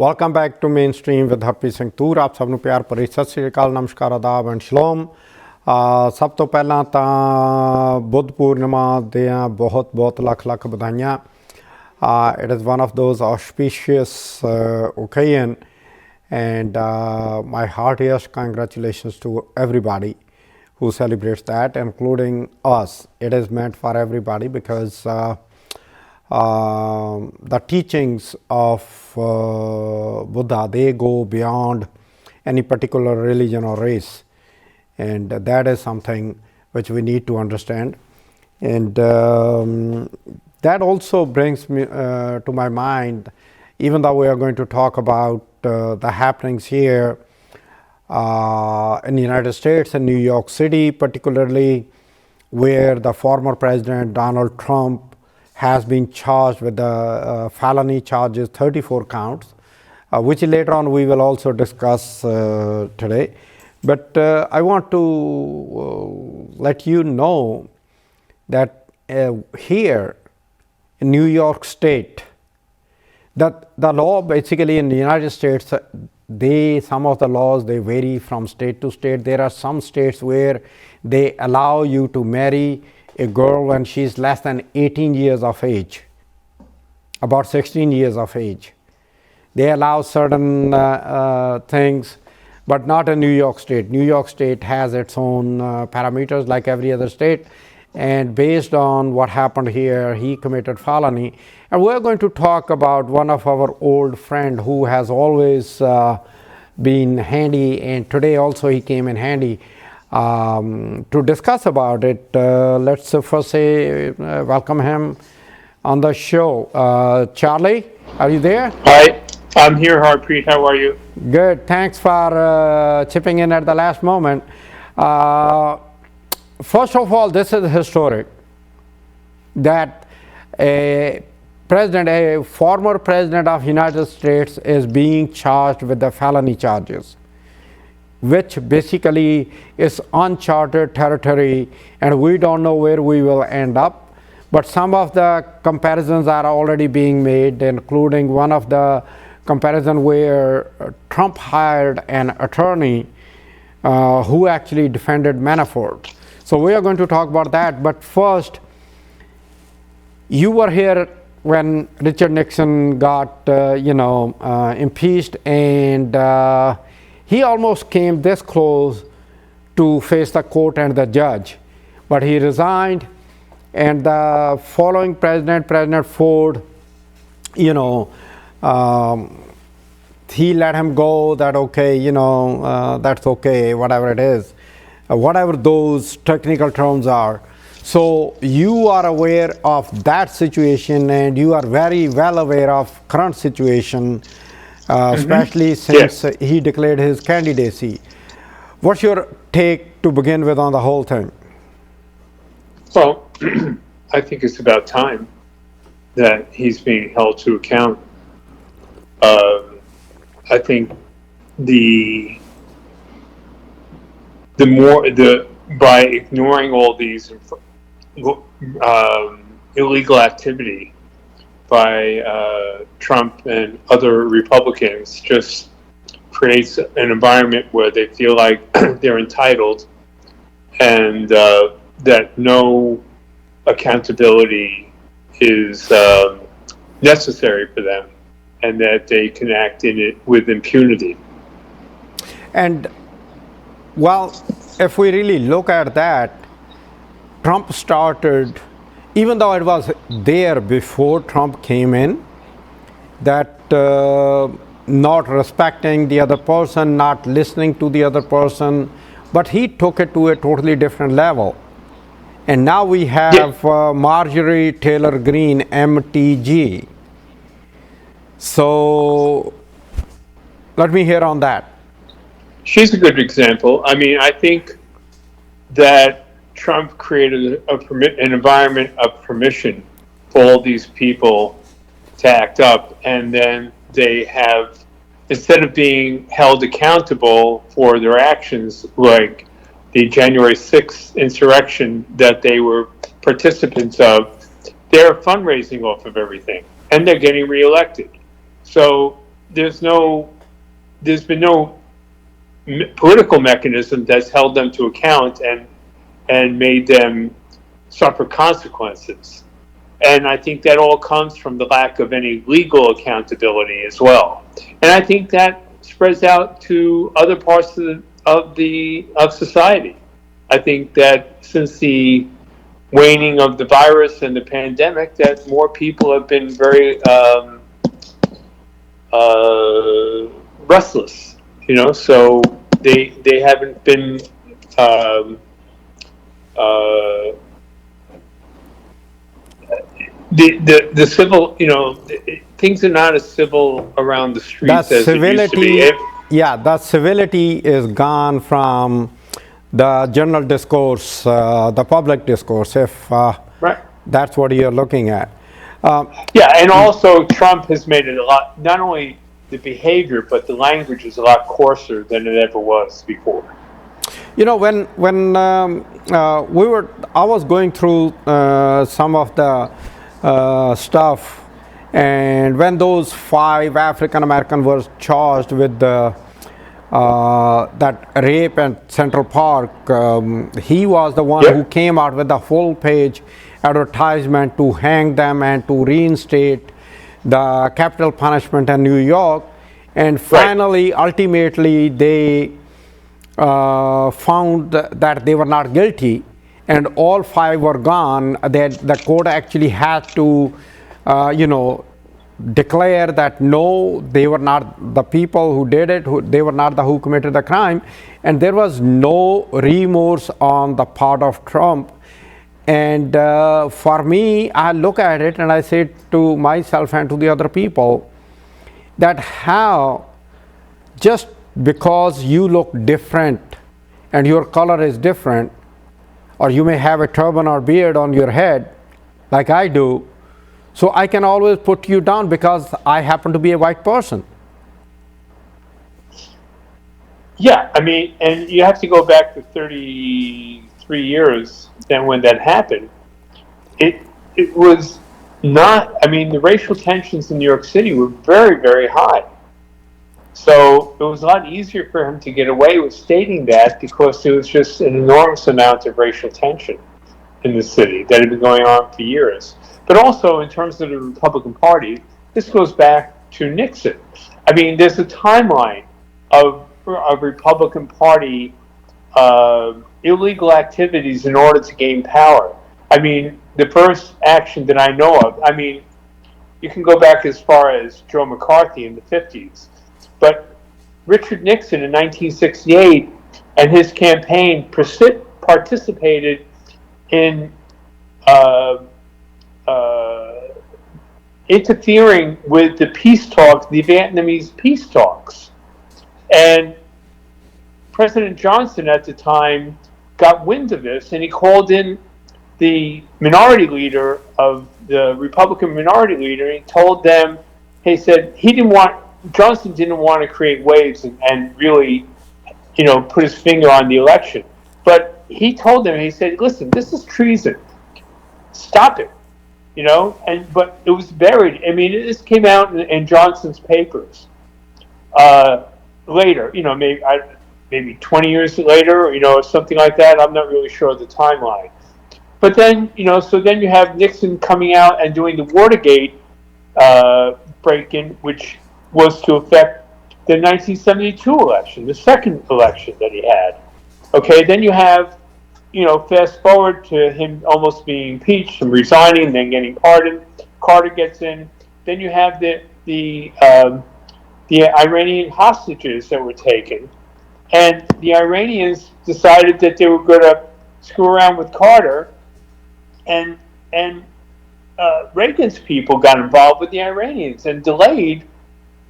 Welcome back to mainstream with Harpreet Singh Toor. आप सब ਨੂੰ ਪਿਆਰ ਭਰੀ ਸਤਿ ਸ਼੍ਰੀ ਅਕਾਲ, ਨਮਸਕਾਰ, ਆਦਾਬ ਐਂਡ ਸ਼ਲੋਮ। ਸਭ ਤੋਂ ਪਹਿਲਾਂ ਤਾਂ ਬੁੱਧ ਪੂਰਨਿਮਾ ਦੀਆਂ ਬਹੁਤ ਲੱਖ ਵਧਾਈਆਂ। It is one of those auspicious occasion and my heartiest congratulations to everybody who celebrates that, including us. It is meant for everybody because the teachings of Buddha, they go beyond any particular religion or race, and that is something which we need to understand. And that also brings me to my mind, even though we are going to talk about the happenings here in the United States and New York City particularly, where the former president Donald Trump has been charged with the felony charges, 34 counts, which later on we will also discuss today. But I want to let you know that here in New York State, that the law basically in the United States, some of the laws, they vary from state to state. There are some states where they allow you to marry a girl when she's less than 18 years of age, about 16 years of age. They allow certain things, but not in New York State. New York State has its own parameters like every other state. And based on what happened here, he committed felony. And we're going to talk about one of our old friend who has always been handy, and today also he came in handy. To discuss about it, let's first say welcome him on the show. Charlie, are you there? Hi, I'm here, Harpreet. How are you? Good. Thanks for chipping in at the last moment. First of all, this is historic that a former president of United States is being charged with the felony charges, which basically is uncharted territory, and we don't know where we will end up. But some of the comparisons are already being made, including one of the comparison where Trump hired an attorney who actually defended Manafort. So we are going to talk about that. But first, you were here when Richard Nixon got impeached, and he almost came this close to face the court and the judge, but he resigned, and the following president, President Ford, he let him go, that okay, that's okay, whatever it is, whatever those technical terms are. So you are aware of that situation, and you are very well aware of current situation, especially since he declared his candidacy. What's your take to begin with on the whole thing? Well, I think it's about time that he's being held to account. I think by ignoring all these illegal activity by Trump and other Republicans just creates an environment where they feel like they're entitled, and that no accountability is necessary for them, and that they can act in it with impunity. And well, if we really look at that, Trump started, even though it was there before Trump came in, that not respecting the other person, not listening to the other person, but he took it to a totally different level. And now we have Marjorie Taylor Greene, MTG. So let me hear on that. She's a good example. I mean, I think that Trump created an environment of permission for all these people to act up, and then they have, instead of being held accountable for their actions, like the January 6th insurrection that they were participants of, they're fundraising off of everything, and they're getting reelected. So there's no, there's been no political mechanism that's held them to account and made them suffer consequences. And I think that all comes from the lack of any legal accountability as well. And I think that spreads out to other parts of society. I think that since the waning of the virus and the pandemic, that more people have been very restless. So they haven't been the civil, things are not as civil around the streets as it used to be. The civility is gone from the general discourse, the public discourse, if right. That's what you're looking at. And also Trump has made it a lot, not only the behavior, but the language is a lot coarser than it ever was before. When I was going through some of the stuff, and when those 5 African Americans were charged with that rape at Central Park, he was the one who came out with the full page advertisement to hang them and to reinstate the capital punishment in New York. And finally, ultimately, they found that they were not guilty, and all 5 were gone. That the court actually had to, declare that no, they were not the people who did it. They were not who committed the crime, and there was no remorse on the part of Trump. And for me, I look at it and I say to myself and to the other people that how just because you look different and your color is different, or you may have a turban or beard on your head like I do, so I can always put you down because I happen to be a white person. Yeah, I mean, and you have to go back to 33 years then when that happened. It was not, I mean, the racial tensions in New York City were very, very high. So it was a lot easier for him to get away with stating that because there was just an enormous amount of racial tension in the city that had been going on for years. But also in terms of the Republican Party, this goes back to Nixon. I mean, there's a timeline of Republican Party illegal activities in order to gain power. I mean, the first action that I know of, I mean, you can go back as far as Joe McCarthy in the 50s. But Richard Nixon in 1968 and his campaign participated in interfering with the peace talks, the Vietnamese peace talks. And President Johnson at the time got wind of this, and he called in the minority leader of the Republican minority leader, and he told them, he said Johnson didn't want to create waves and really, put his finger on the election. But he told them, he said, listen, this is treason. Stop it. But it was buried. I mean, this came out in Johnson's papers later, maybe 20 years later, something like that. I'm not really sure of the timeline. But then, so then you have Nixon coming out and doing the Watergate break-in, which was to affect the 1972 election, the second election that he had. Okay, then you have, fast forward to him almost being impeached and resigning and then getting pardoned. Carter gets in. Then you have the Iranian hostages that were taken. And the Iranians decided that they were going to screw around with Carter, and Reagan's people got involved with the Iranians and delayed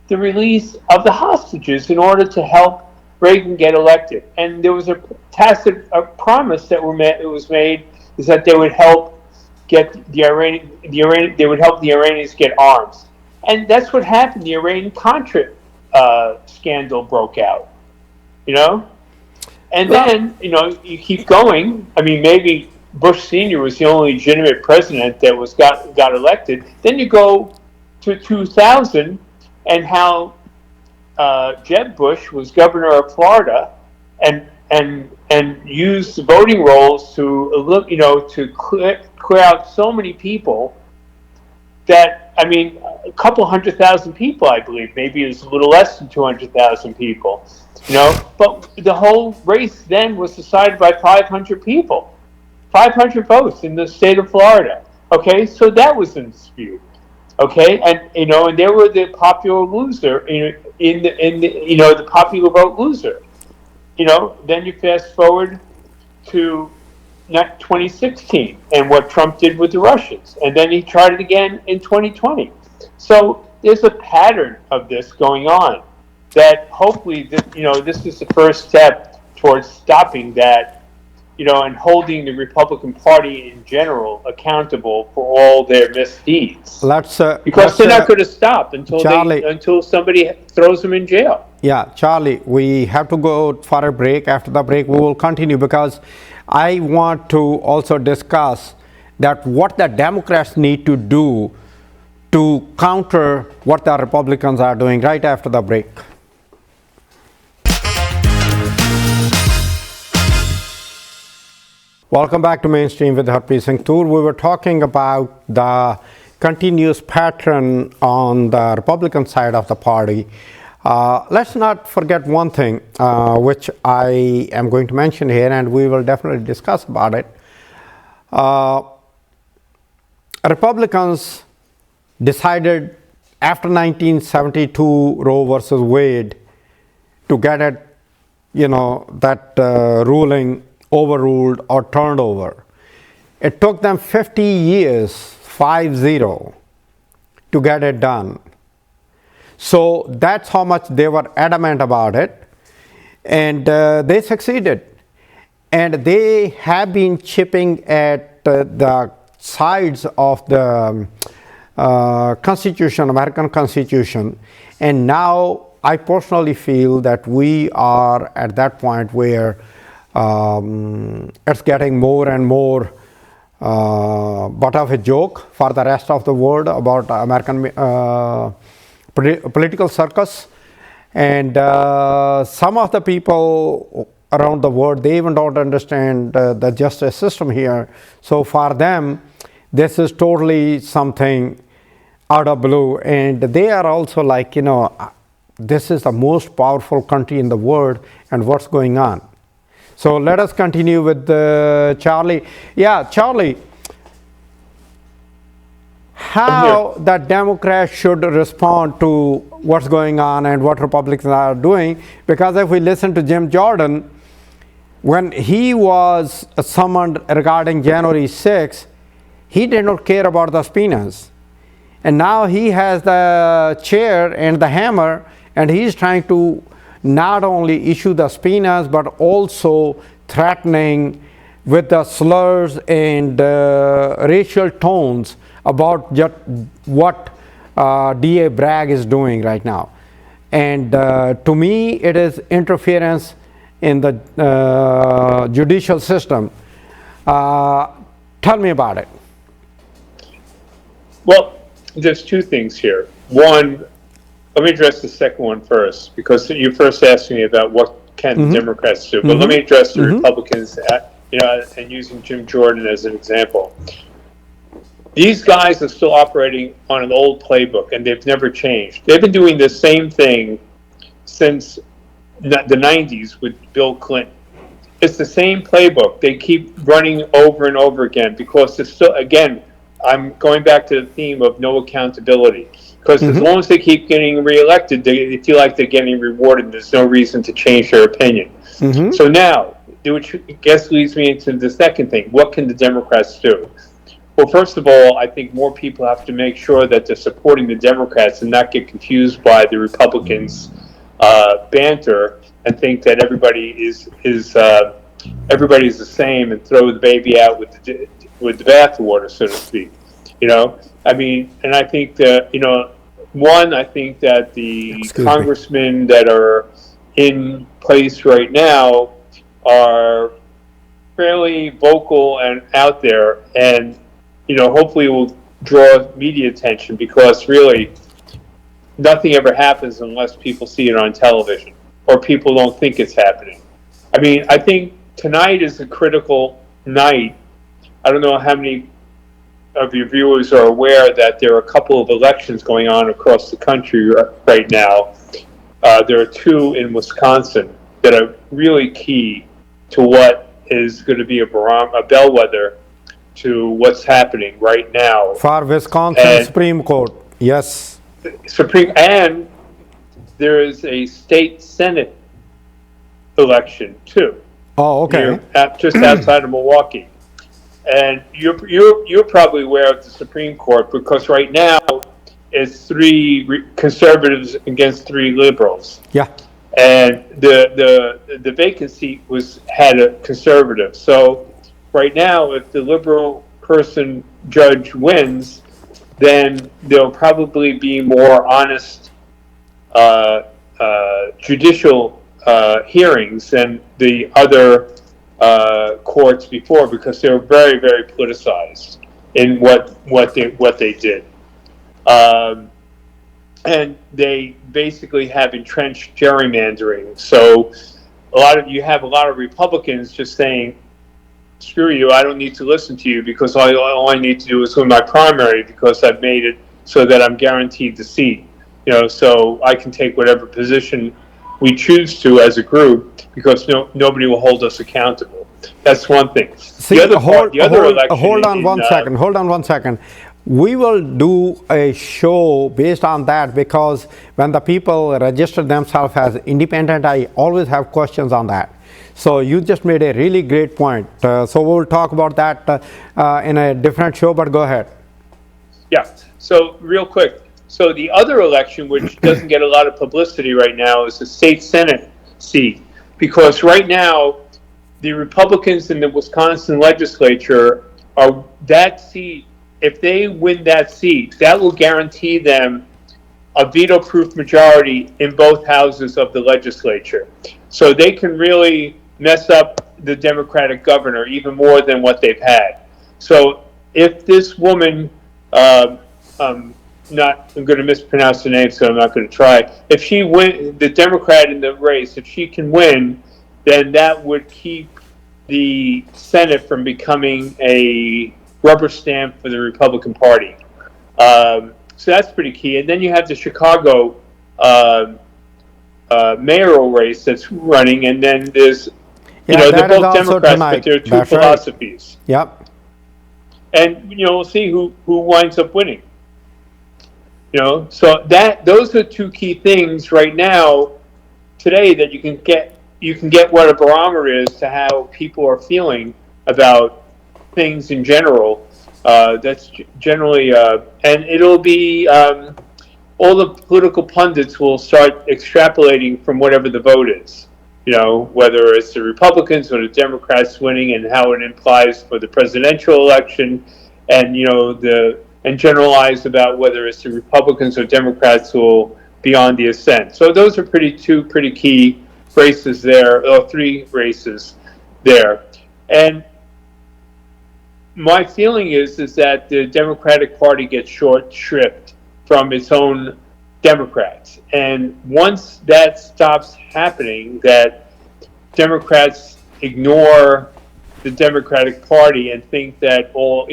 the release of the hostages in order to help Reagan get elected. And there was a tacit promise that was made is that they would help get they would help the Iranians get arms. And that's what happened. The Iranian Contra scandal broke out. And then, you keep going. I mean, maybe Bush Sr. was the only legitimate president that got elected. Then you go to 2000 and how Jeb Bush was governor of Florida, and used the voting rolls to to clear out so many people that, I mean, a couple 100,000 people, I believe, maybe it was a little less than 200,000 people, but the whole race then was decided by 500 people, 500 votes in the state of Florida. Okay, so that was in dispute. Okay, and and they were the popular loser in the popular vote loser. Then you fast forward to 2016 and what Trump did with the Russians, and then he tried it again in 2020. So there's a pattern of this going on that hopefully this is the first step towards stopping that, and holding the Republican Party in general accountable for all their misdeeds. Because they're not going to stop until somebody throws them in jail. Yeah, Charlie, we have to go for a break. After the break, we will continue, because I want to also discuss that what the Democrats need to do to counter what the Republicans are doing right after the break. Welcome back to Mainstream with Harpreet Singh Toor. We were talking about the continuous pattern on the Republican side of the party. Let's not forget one thing, which I am going to mention here, and we will definitely discuss about it. Republicans decided after 1972 Roe versus Wade to get it, that ruling overruled or turned over. It took them 50 years, 50, to get it done. So that's how much they were adamant about it, and they succeeded. And they have been chipping at the sides of the Constitution, American Constitution, and now I personally feel that we are at that point where it's getting more and more but of a joke for the rest of the world about American political circus. And some of the people around the world, they even don't understand the justice system here. So for them, this is totally something out of blue. And they are also like, this is the most powerful country in the world, and what's going on? So let us continue with Charlie. Yeah, Charlie, how the Democrats should respond to what's going on and what Republicans are doing? Because if we listen to Jim Jordan, when he was summoned regarding January 6th, he did not care about the subpoenas. And now he has the chair and the hammer, and he's trying to not only issue the subpoenas, but also threatening with the slurs and racial tones about just what DA Bragg is doing right now. And to me, it is interference in the judicial system. Tell me about it. Well, there's two things here. One, let me address the second one first, because you first asked me about what can the Democrats do. But let me address the Republicans, and using Jim Jordan as an example. These guys are still operating on an old playbook, and they've never changed. They've been doing the same thing since the 90s with Bill Clinton. It's the same playbook. They keep running over and over again, because there's still, again, I'm going back to the theme of no accountability. Because as long as they keep getting reelected, they feel like they're getting rewarded. There's no reason to change their opinion. So now, which I guess leads me into the second thing. What can the Democrats do? Well, first of all, I think more people have to make sure that they're supporting the Democrats and not get confused by the Republicans' banter and think that everybody's the same and throw the baby out with the bathwater, so to speak. I mean, and I think that, I think that the congressmen that are in place right now are fairly vocal and out there, and, hopefully will draw media attention, because really, nothing ever happens unless people see it on television or people don't think it's happening. I mean, I think tonight is a critical night. I don't know how many of your viewers are aware that there are a couple of elections going on across the country right now. There are two in Wisconsin that are really key to what is going to be a bellwether to what's happening right now. For Wisconsin Supreme Court, yes. And there is a state Senate election too. Oh, okay. Just outside of Milwaukee. And you're probably aware of the Supreme Court because right now it's three conservatives against three liberals. Yeah. And the vacant seat had a conservative. So right now, if the liberal judge wins, then there'll probably be more honest judicial hearings than the other courts before, because they were very, very politicized in what they did, and they basically have entrenched gerrymandering. So you have a lot of Republicans just saying, "Screw you! I don't need to listen to you because all I need to do is win my primary because I've made it so that I'm guaranteed the seat. So I can take whatever position we choose to as a group because nobody will hold us accountable." That's one thing. See, hold on one second. We will do a show based on that, because when the people register themselves as independent, I always have questions on that. So you just made a really great point. So we'll talk about that in a different show, but go ahead. Yeah. So real quick. So the other election, which doesn't get a lot of publicity right now, is the state Senate seat. Because right now, the Republicans in the Wisconsin legislature are that seat. If they win that seat, that will guarantee them a veto-proof majority in both houses of the legislature. So they can really mess up the Democratic governor even more than what they've had. So if this woman, I'm going to mispronounce the name, so I'm not going to try. If she win, the Democrat in the race, if she can win, then that would keep the Senate from becoming a rubber stamp for the Republican Party. So that's pretty key. And then you have the Chicago mayoral race that's running, and then there's, they're both Democrats, but there are two philosophies. Right. Yep. And we'll see who winds up winning. So those are two key things right now, today, that you can get what a barometer is to how people are feeling about things in general. That's generally, and it'll be all the political pundits will start extrapolating from whatever the vote is. Whether it's the Republicans or the Democrats winning, and how it implies for the presidential election, and and generalize about whether it's the Republicans or Democrats who will be on the ascent. So those are two pretty key races there, or three races there. And my feeling is that the Democratic Party gets short shrift from its own Democrats. And once that stops happening, that Democrats ignore the Democratic Party and think that all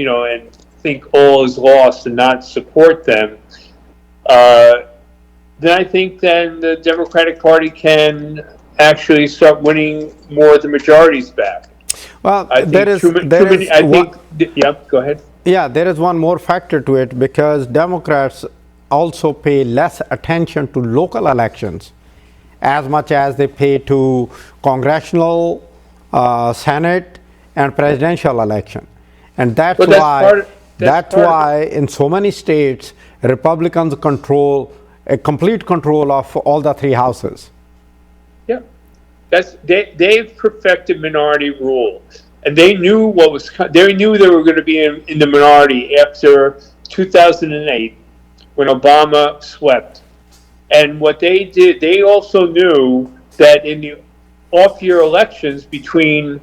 is lost and not support them, then I think then the Democratic Party can actually start winning more of the majorities back. Well, go ahead. Yeah, there is one more factor to it, because Democrats also pay less attention to local elections as much as they pay to congressional, Senate, and presidential election. And that's why in so many states, Republicans control a complete control of all the three houses. Yeah, they've perfected minority rule, and they knew they knew they were going to be in the minority after 2008 when Obama swept. And what they did, they also knew that in the off-year elections between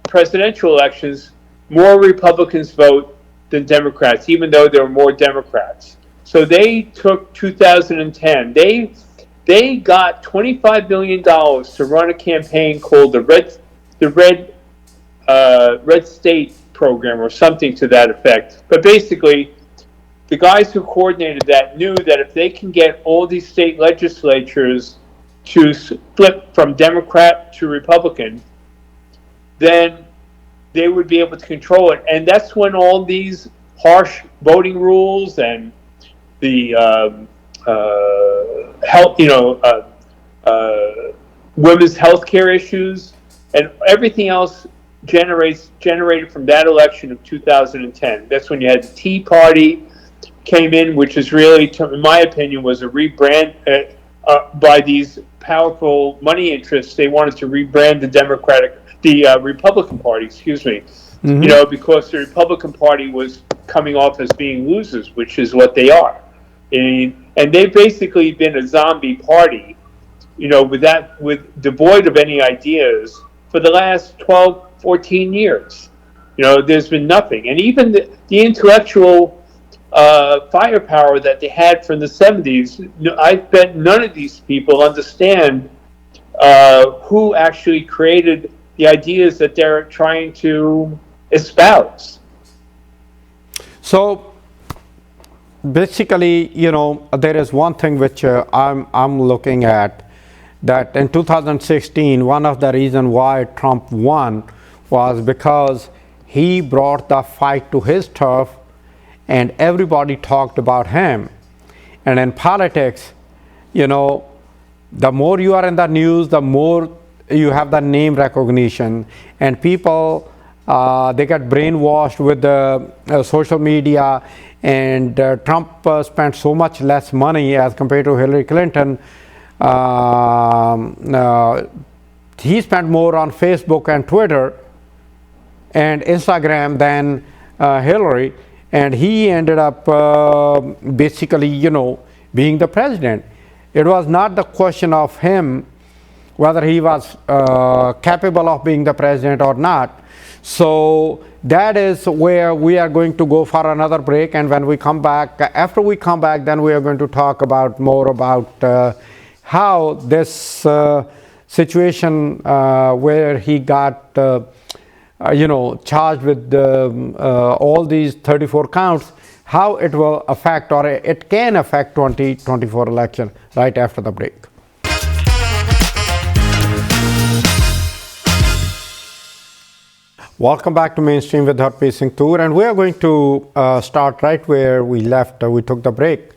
presidential elections, more Republicans vote than Democrats, even though there are more Democrats. So they took 2010. They got $25 million to run a campaign called the Red State program or something to that effect. But basically, the guys who coordinated that knew that if they can get all these state legislatures to flip from Democrat to Republican, then they would be able to control it. And that's when all these harsh voting rules and the health, women's health care issues and everything else generated from that election of 2010. That's when you had the Tea Party came in, which is really, in my opinion, was a rebrand by these powerful money interests. They wanted to rebrand the Republican Party, excuse me, because the Republican Party was coming off as being losers, which is what they are. And they've basically been a zombie party, with devoid of any ideas for the last 12, 14 years. There's been nothing. And even the intellectual firepower that they had from the 70s, I bet none of these people understand who actually created the ideas that they're trying to espouse. So basically, there is one thing which I'm looking at, that in 2016, one of the reasons why Trump won was because he brought the fight to his turf and everybody talked about him. And in politics, the more you are in the news, the more you have the name recognition, and people, they get brainwashed with the social media. And Trump spent so much less money as compared to Hillary Clinton. He spent more on Facebook and Twitter and Instagram than Hillary, and he ended up basically, being the president. It was not the question of him whether he was capable of being the president or not. So that is where we are going to go for another break, and when we come back, after we come back, then we are going to talk about more about how this situation where he got charged with all these 34 counts, how it will affect, or it can affect 2024 election, right after the break. Welcome back to Mainstream with Harpreet Singh Toor, and we are going to start right where we left. We took the break.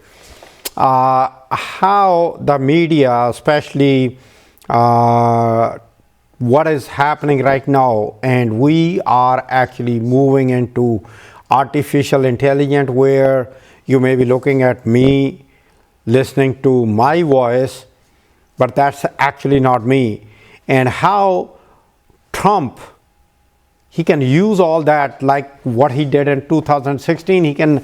How the media, especially what is happening right now, and we are actually moving into artificial intelligence, where you may be looking at me, listening to my voice, but that's actually not me. And how Trump, he can use all that, like what he did in 2016, he can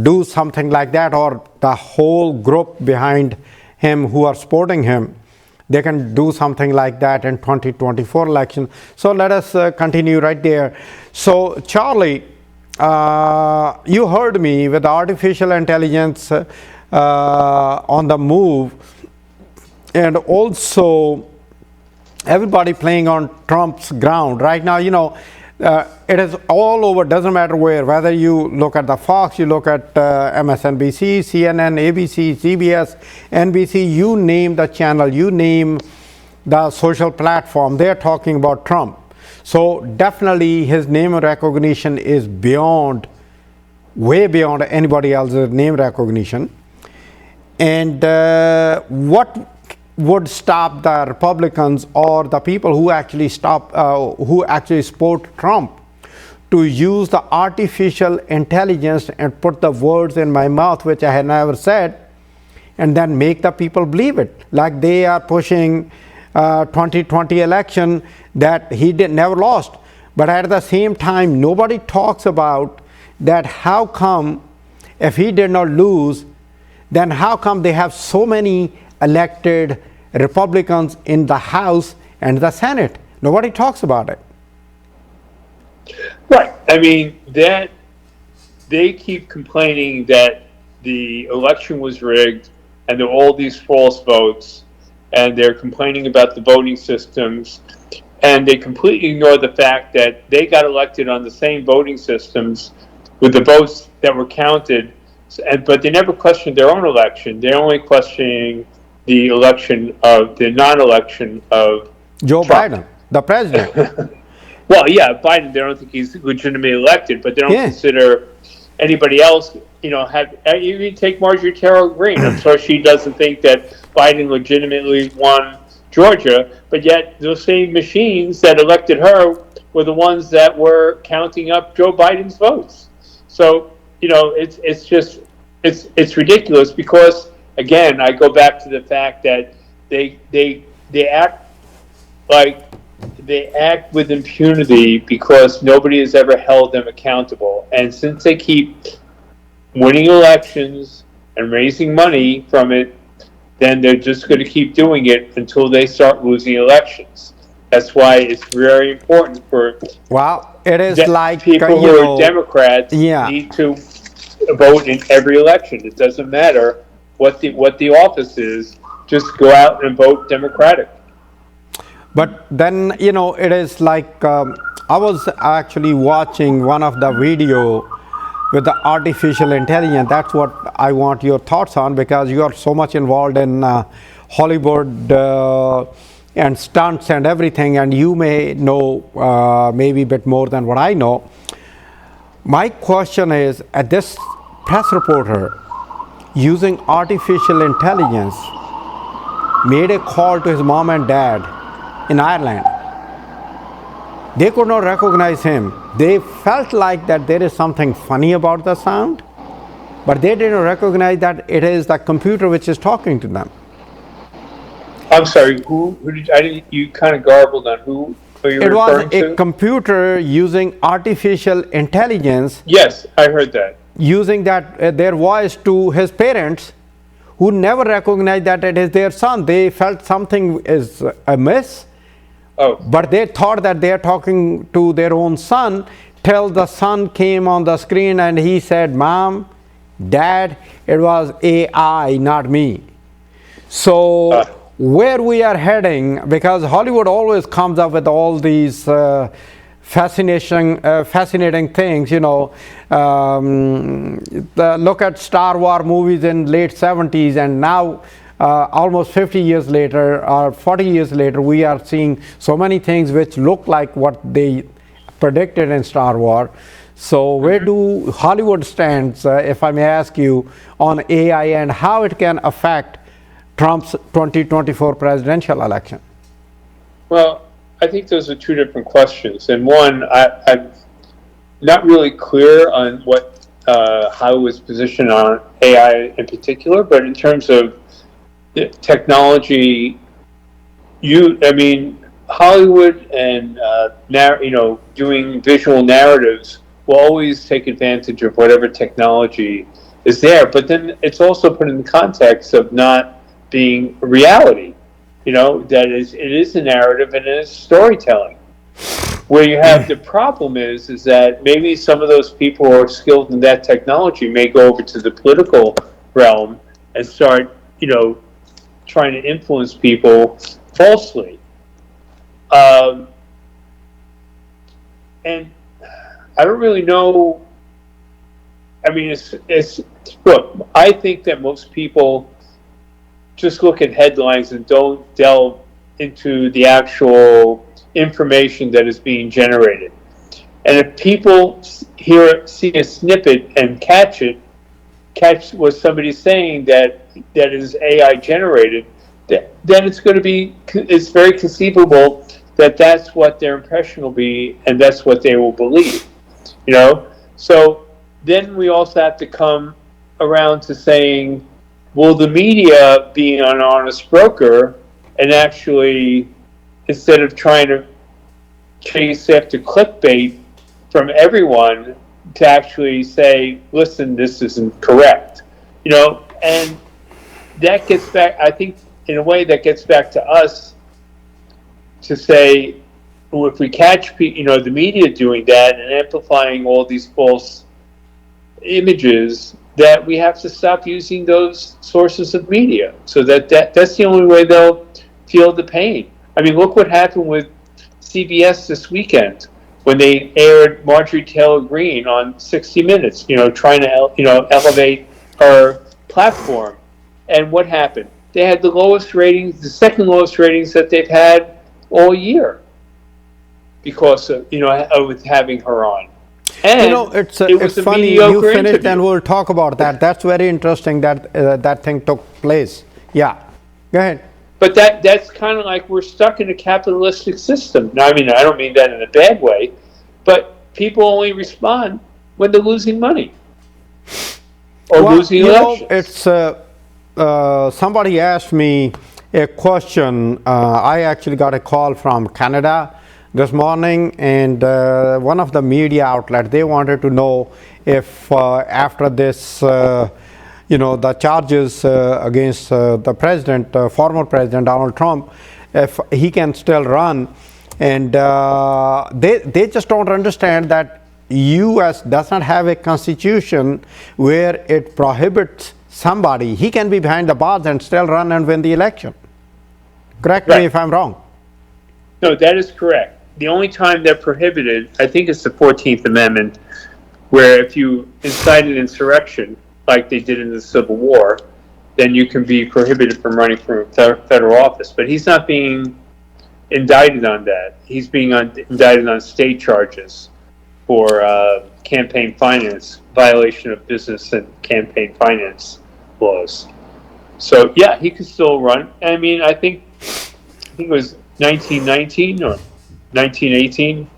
do something like that, or the whole group behind him who are supporting him, they can do something like that in 2024 election. So let us continue right there. So Charlie, you heard me with artificial intelligence on the move, and also everybody playing on Trump's ground right now. It is all over, doesn't matter where, whether you look at the Fox, you look at MSNBC, CNN, ABC, CBS, NBC, you name the channel, you name the social platform, they're talking about Trump. So definitely his name recognition is beyond, way beyond anybody else's name recognition. And what would stop the Republicans or the people who actually support Trump to use the artificial intelligence and put the words in my mouth which I had never said, and then make the people believe it, like they are pushing 2020 election that he never lost. But at the same time, nobody talks about that. How come if he did not lose, then how come they have so many elected Republicans in the House and the Senate? Nobody talks about it. Right. I mean, that they keep complaining that the election was rigged and there were all these false votes, and they're complaining about the voting systems, and they completely ignore the fact that they got elected on the same voting systems with the votes that were counted, but they never questioned their own election. They're only questioning the election of the non-election of Joe Trump. Biden, the president. Well, yeah, Biden, they don't think he's legitimately elected, but they don't Yeah. consider anybody else, you take Marjorie Taylor Greene. I'm sure she doesn't think that Biden legitimately won Georgia, but yet those same machines that elected her were the ones that were counting up Joe Biden's votes. So, it's ridiculous because, again, I go back to the fact that they act like they act with impunity because nobody has ever held them accountable. And since they keep winning elections and raising money from it, then they're just going to keep doing it until they start losing elections. That's why it's very important for Well, it is like people who are Democrats yeah. need to vote in every election. It doesn't matter what the office is. Just go out and vote Democratic. But then, it is like I was actually watching one of the video with the artificial intelligence. That's what I want your thoughts on, because you are so much involved in Hollywood and stunts and everything, and you may know maybe a bit more than what I know. My question is, at this press reporter using artificial intelligence made a call to his mom and dad in Ireland. They could not recognize him. They felt like that there is something funny about the sound, but they didn't recognize that it is the computer which is talking to them. I'm sorry, who did you kind of garbled on who are you referring to? It was a computer using artificial intelligence. Yes, I heard that. Using that their voice to his parents, who never recognized that it is their son. They felt something is amiss. Oh. But they thought that they are talking to their own son, till the son came on the screen and he said, "Mom, Dad, it was AI, not me." So where we are heading, because Hollywood always comes up with all these fascinating things, look at Star Wars movies in late 70s, and now almost 50 years later or 40 years later, we are seeing so many things which look like what they predicted in Star Wars. So where do Hollywood stands, if I may ask you, on AI and how it can affect Trump's 2024 presidential election? Well, I think those are two different questions. And one, I'm not really clear on how it was positioned on AI in particular, but in terms of technology, Hollywood and doing visual narratives will always take advantage of whatever technology is there. But then it's also put in the context of not being a reality. That it is a narrative and it is storytelling. Where you have the problem is that maybe some of those people who are skilled in that technology may go over to the political realm and start, trying to influence people falsely. And I don't really know. Look, I think that most people just look at headlines and don't delve into the actual information that is being generated. And if people see a snippet and catch what somebody's saying that is AI generated, then it's very conceivable that that's what their impression will be, and that's what they will believe. So then we also have to come around to saying, will the media be an honest broker and actually, instead of trying to chase after clickbait from everyone, to actually say, listen, this isn't correct, and that gets back, I think, in a way that gets back to us to say, well, if we catch the media doing that and amplifying all these false images, that we have to stop using those sources of media. So that's the only way they'll feel the pain. I mean, look what happened with CBS this weekend when they aired Marjorie Taylor Greene on 60 Minutes, trying to elevate her platform. And what happened? They had the lowest ratings, the second lowest ratings that they've had all year because of with having her on. And it's funny you finished and we'll talk about that. That's very interesting that that thing took place. Yeah, go ahead. But that's kind of like we're stuck in a capitalistic system. Now, I mean, I don't mean that in a bad way, but people only respond when they're losing money or losing elections. It's somebody asked me a question. I actually got a call from Canada this morning, and one of the media outlets, they wanted to know if after this the charges against the president, former president Donald Trump, if he can still run. And they just don't understand that U.S. does not have a constitution where it prohibits somebody. He can be behind the bars and still run and win the election. Correct me if I'm wrong. No, that is correct. The only time they're prohibited, I think it's the 14th Amendment, where if you incite an insurrection, like they did in the Civil War, then you can be prohibited from running for federal office. But he's not being indicted on that. He's being indicted on state charges for campaign finance, violation of business and campaign finance laws. So yeah, he could still run. I mean, I think it was 1919 or 1918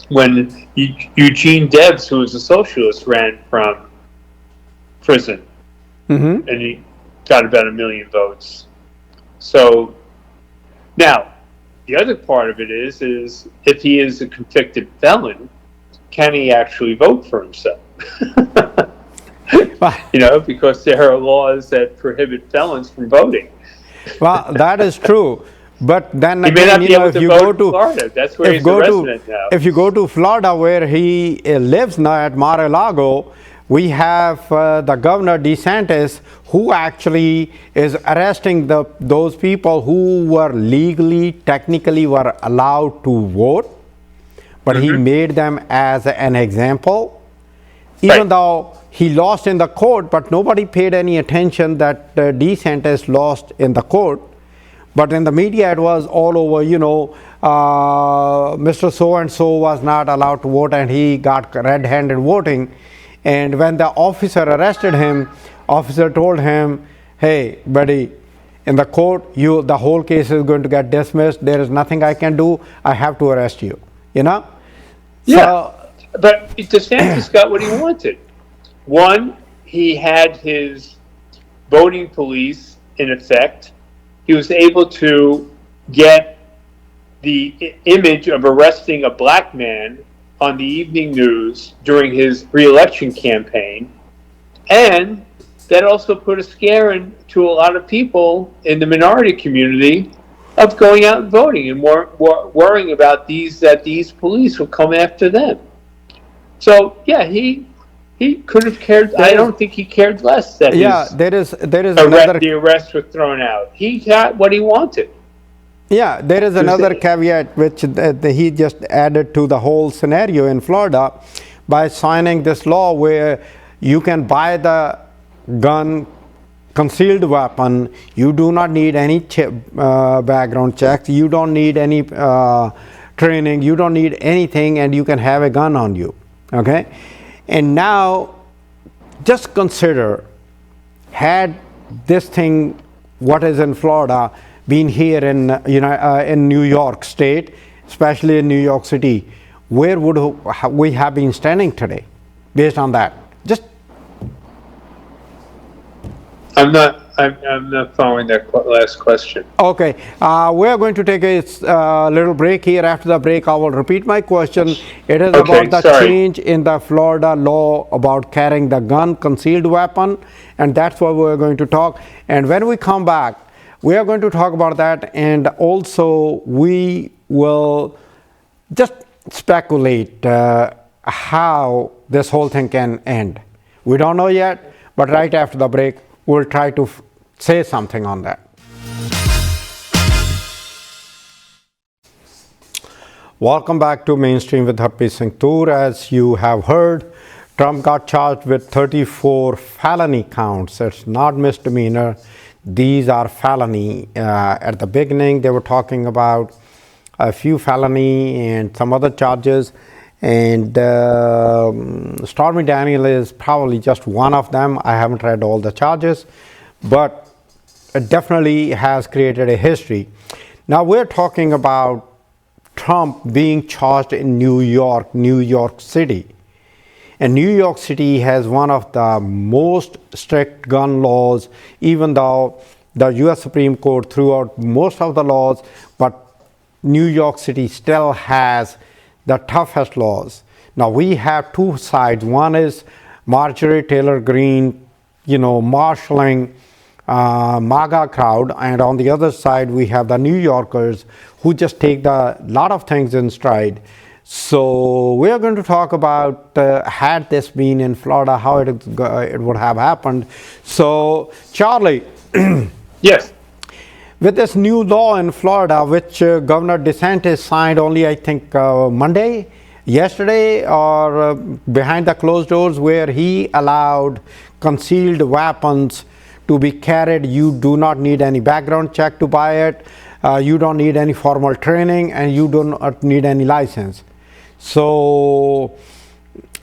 when Eugene Debs, who was a socialist, ran from prison, and he got about 1 million votes. So now the other part of it is if he is a convicted felon, can he actually vote for himself? Because there are laws that prohibit felons from voting. Well, that is true. But then he may not be able if to you vote go in to Florida, that's where he's a resident now. If you go to Florida, where he lives now at Mar-a-Lago, we have the governor DeSantis, who actually is arresting those people who were legally, technically were allowed to vote, but he made them as an example. Even though he lost in the court, but nobody paid any attention that DeSantis lost in the court. But in the media, it was all over, Mr. So-and-so was not allowed to vote and he got red-handed voting. And when the officer arrested him, officer told him, hey, buddy, in the court, the whole case is going to get dismissed. There is nothing I can do. I have to arrest you, Yeah, but DeSantis got what he wanted. One, he had his voting police in effect. He was able to get the image of arresting a black man on the evening news during his re-election campaign, and that also put a scare into a lot of people in the minority community of going out and voting and worrying about that these police will come after them. So yeah, he could have cared. I don't think he cared less that the arrests were thrown out. He got what he wanted. Yeah, there is another caveat which he just added to the whole scenario in Florida by signing this law where you can buy the gun, concealed weapon. You do not need any background checks. You don't need any training. You don't need anything, and you can have a gun on you. Okay, and now just consider, had this thing, what is in Florida, been here in in New York State, especially in New York City, where would we have been standing today, based on that? Just I'm not following that last question. Okay, we are going to take a little break here. After the break, I will repeat my question. It is about the change in the Florida law about carrying the gun, concealed weapon, and that's what we're going to talk. And when we come back, we are going to talk about that, and also we will just speculate how this whole thing can end. We don't know yet, but right after the break, we'll try to say something on that. Welcome back to Mainstream with Harpreet Singh Toor. As you have heard, Trump got charged with 34 felony counts. It's not misdemeanor. These are felony. At the beginning, they were talking about a few felony and some other charges. And Stormy Daniels is probably just one of them. I haven't read all the charges, but it definitely has created a history. Now we're talking about Trump being charged in New York City. And New York City has one of the most strict gun laws, even though the US Supreme Court threw out most of the laws, but New York City still has the toughest laws. Now we have two sides. One is Marjorie Taylor Greene, marshaling MAGA crowd, and on the other side we have the New Yorkers who just take a lot of things in stride. So we are going to talk about had this been in Florida, how it would have happened. So Charlie, yes, with this new law in Florida, which Governor DeSantis signed only, I think, yesterday, or behind the closed doors, where he allowed concealed weapons to be carried. You do not need any background check to buy it. You don't need any formal training, and you do not need any license. So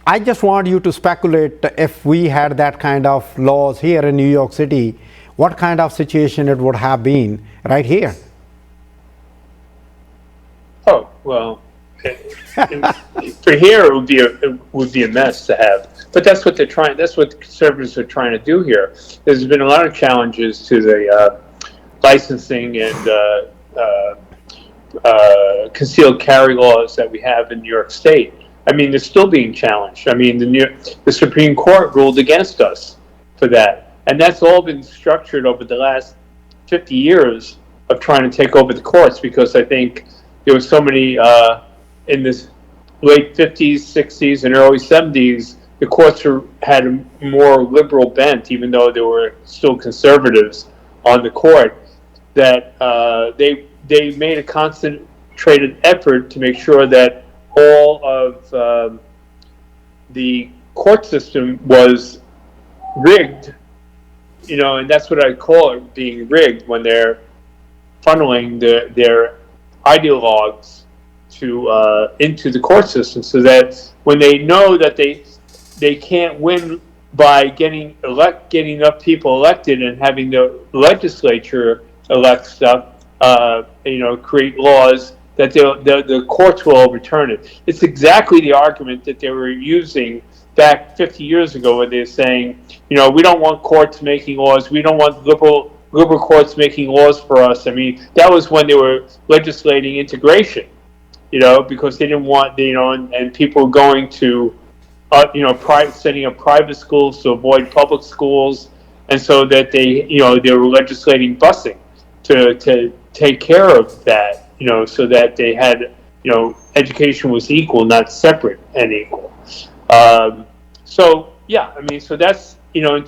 I just want you to speculate, if we had that kind of laws here in New York City, what kind of situation it would have been right here. Oh, well, for here it would be a mess to have. But that's what they're trying. That's what the conservatives are trying to do here. There's been a lot of challenges to the licensing and concealed carry laws that we have in New York State. I mean, they're still being challenged. I mean, the Supreme Court ruled against us for that. And that's all been structured over the last 50 years of trying to take over the courts, because I think there were so many in the late 50s, 60s, and early 70s, the courts had a more liberal bent, even though there were still conservatives on the court, that they made a concentrated effort to make sure that all of the court system was rigged. And that's what I call it, being rigged, when they're funneling their ideologues into the court system, so that when they know that they can't win by getting enough people elected and having the legislature elect stuff, create laws, that the courts will overturn it. It's exactly the argument that they were using back 50 years ago, when they're saying, we don't want courts making laws. We don't want liberal courts making laws for us. I mean, that was when they were legislating integration, because they didn't want, and people going to, setting up private schools to avoid public schools, and so that they were legislating busing to take care of that, so that they had, education was equal, not separate and equal. So that's,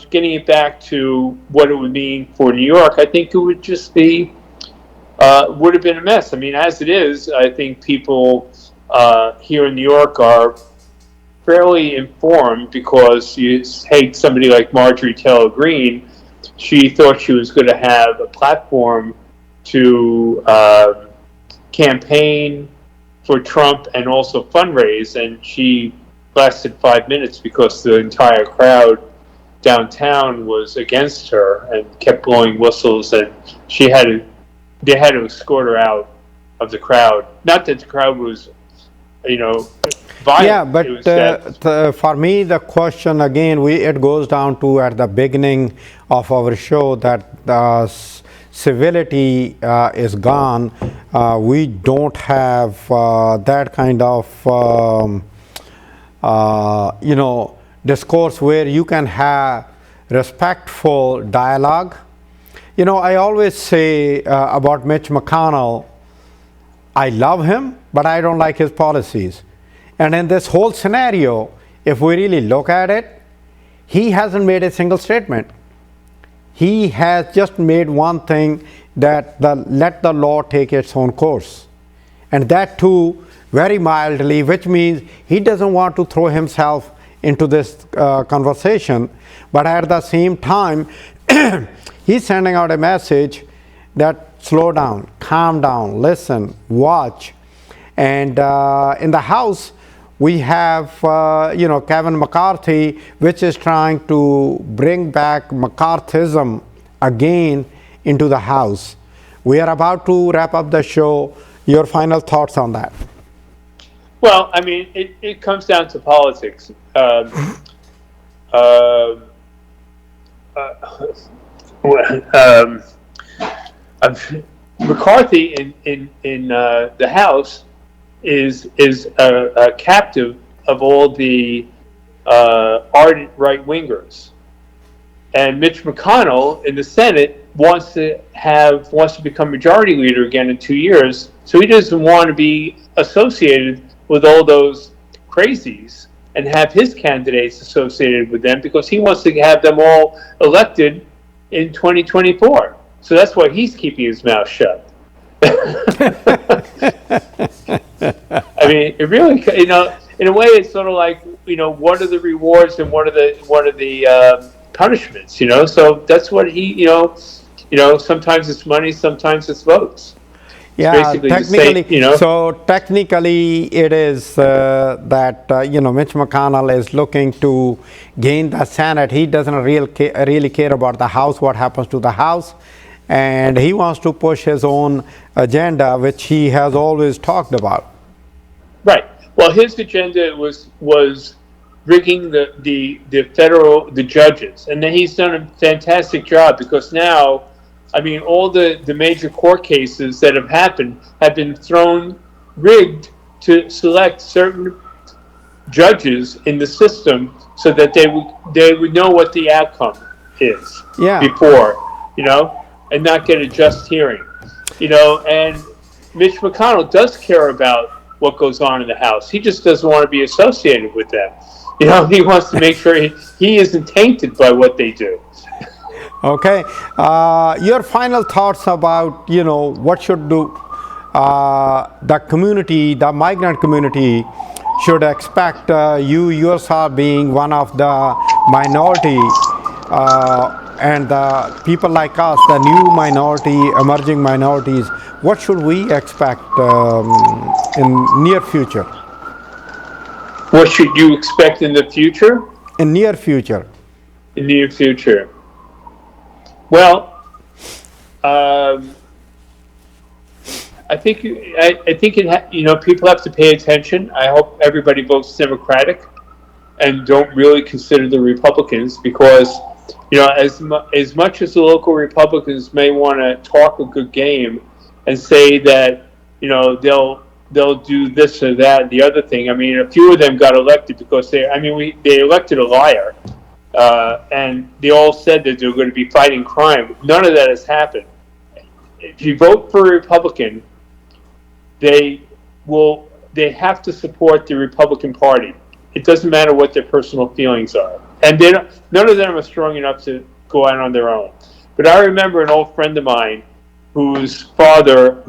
getting it back to what it would mean for New York. I think it would just be, would have been a mess. I mean, as it is, I think people here in New York are fairly informed, because you take somebody like Marjorie Taylor Greene. She thought she was going to have a platform to campaign for Trump and also fundraise, and she lasted 5 minutes because the entire crowd downtown was against her and kept blowing whistles, and they had to escort her out of the crowd. Not that the crowd was, violent. Yeah, but for me, the question again, it goes down to, at the beginning of our show, that the civility is gone. We don't have that kind of discourse where you can have respectful dialogue. I always say about Mitch McConnell, I love him, but I don't like his policies. And in this whole scenario, if we really look at it, he hasn't made a single statement. He has just made one thing, that let the law take its own course, and that too very mildly, which means he doesn't want to throw himself into this conversation, but at the same time he's sending out a message that slow down, calm down, listen, watch. And in the House we have Kevin McCarthy, which is trying to bring back McCarthyism again into the House. We are about to wrap up the show. Your final thoughts on that? Well, I mean, it comes down to politics. McCarthy in the House is a captive of all the ardent right wingers, and Mitch McConnell in the Senate wants to become majority leader again in 2 years. So he doesn't want to be associated with all those crazies and have his candidates associated with them, because he wants to have them all elected in 2024. So that's why he's keeping his mouth shut. I mean, it really, in a way, it's sort of like, what are the rewards and what are the punishments? So that's what he, sometimes it's money, sometimes it's votes. Yeah, technically, so technically it is that Mitch McConnell is looking to gain the Senate. He doesn't really care about the House, what happens to the House, and he wants to push his own agenda, which he has always talked about. Right. Well, his agenda was rigging the judges, and then he's done a fantastic job, because now, I mean, all the major court cases that have happened have been rigged to select certain judges in the system so that they would know what the outcome is before, and not get a just hearing, and Mitch McConnell does care about what goes on in the House. He just doesn't want to be associated with them. He wants to make sure he isn't tainted by what they do. Okay, your final thoughts about what should do the community, the migrant community should expect, you yourself being one of the minority, and the people like us, the new minority, emerging minorities. What should we expect in near future? What should you expect in the future? In near future. In near future. Well, I think people have to pay attention. I hope everybody votes Democratic and don't really consider the Republicans, because as much as the local Republicans may want to talk a good game and say that they'll do this or that and the other thing. I mean, a few of them got elected because they elected a liar. And they all said that they were going to be fighting crime. None of that has happened. If you vote for a Republican, they have to support the Republican Party. It doesn't matter what their personal feelings are. And none of them are strong enough to go out on their own. But I remember an old friend of mine whose father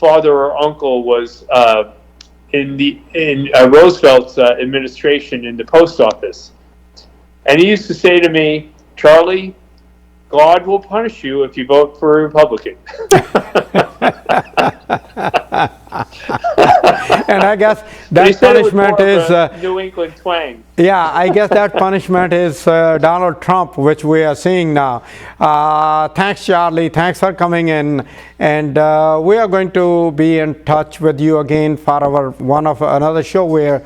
or uncle was in Roosevelt's administration in the post office. And he used to say to me, "Charlie, God will punish you if you vote for a Republican." And I guess that punishment is New England twang. Yeah, I guess that punishment is Donald Trump, which we are seeing now. Thanks, Charlie. Thanks for coming in, and we are going to be in touch with you again for another show where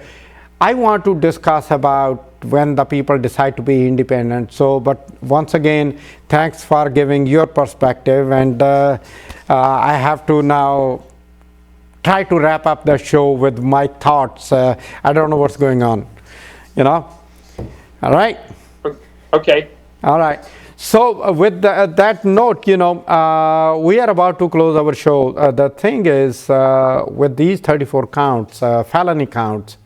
I want to discuss about when the people decide to be independent. So, but once again, thanks for giving your perspective, and I have to now try to wrap up the show with my thoughts. I don't know what's going on, all right? Okay. All right. So with that note, we are about to close our show. The thing is, with these 34 counts, felony counts,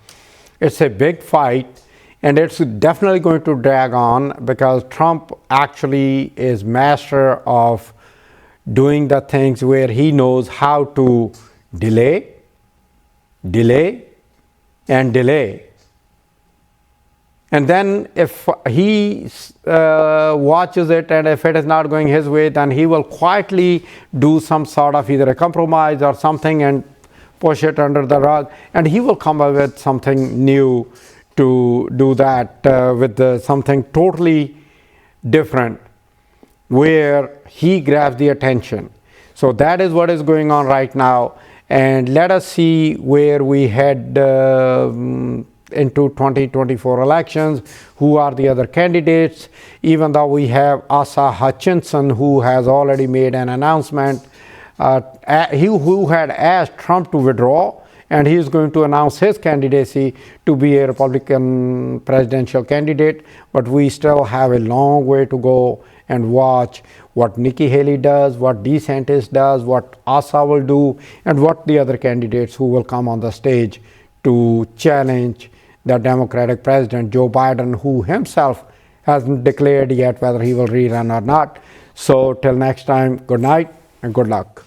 it's a big fight, And it's definitely going to drag on because Trump actually is master of doing the things where he knows how to delay, delay, and delay. And then if he watches it and if it is not going his way, then he will quietly do some sort of either a compromise or something and push it under the rug. And he will come up with something new to do that with something totally different where he grabs the attention. So that is what is going on right now. And let us see where we head into 2024 elections, who are the other candidates, even though we have Asa Hutchinson, who has already made an announcement, who had asked Trump to withdraw, and he is going to announce his candidacy to be a Republican presidential candidate. But we still have a long way to go and watch what Nikki Haley does, what DeSantis does, what Asa will do, and what the other candidates who will come on the stage to challenge the Democratic president, Joe Biden, who himself hasn't declared yet whether he will rerun or not. So till next time, good night and good luck.